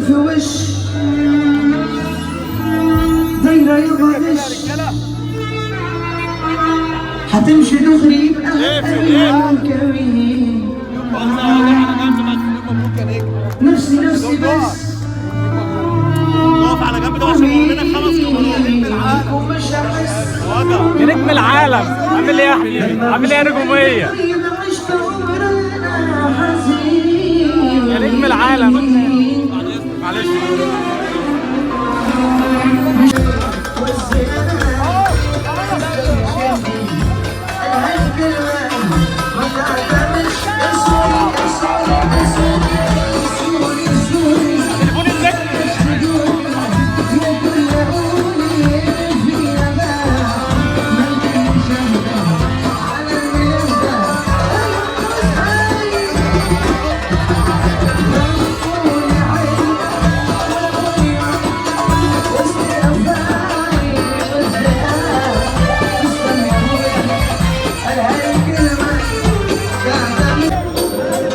ألف وش دايرة يبغش حتمشي دغري بأهل كريم نفسي بس اقف على جنب ده عشان لنا 5 كاميرات. يا نجم العالم عامل ايه يا حبيبي؟ عامل ايه يا نجومية؟ يا نجم العالم معلش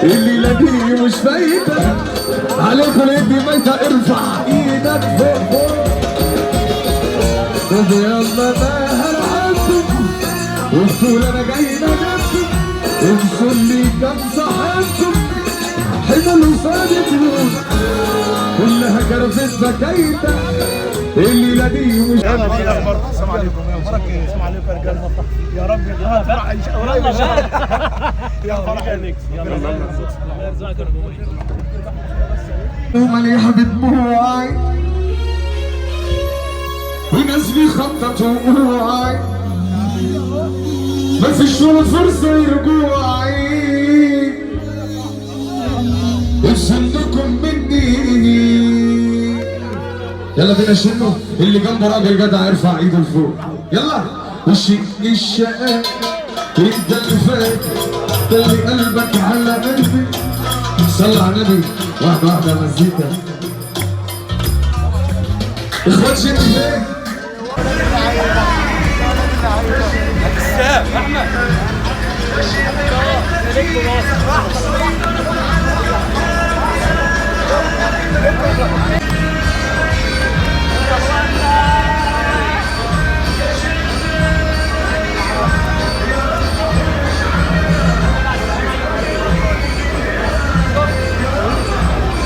الليلة دي مش فايتة عليكم اليد ميتة ارفع ايدك فوق خد يلا ما هرعبكم وبطول انا جاي ندبكم انسوا اللي كان صاحبكم حمل وصادقكم كلها كرفت بكايتة الليلة دي مش السلام عليكم يا فرق ايه؟ السلام عليكم يا رجاله يا رب يا فرح ان شاء الله يا فرح يا يلا مليحة بدموعي وناس بيخططوا وقوعي ما فيش ولا فرصة يرجوعي يسندكم مني يلا بينا شنو اللي جنبه راجل جدع يرفع ايده لفوق يلا وشك الشقاق انت اللي فات خلي قلبك على قلبي صلى على النبي واحدة مزيكا اخوات شنو فين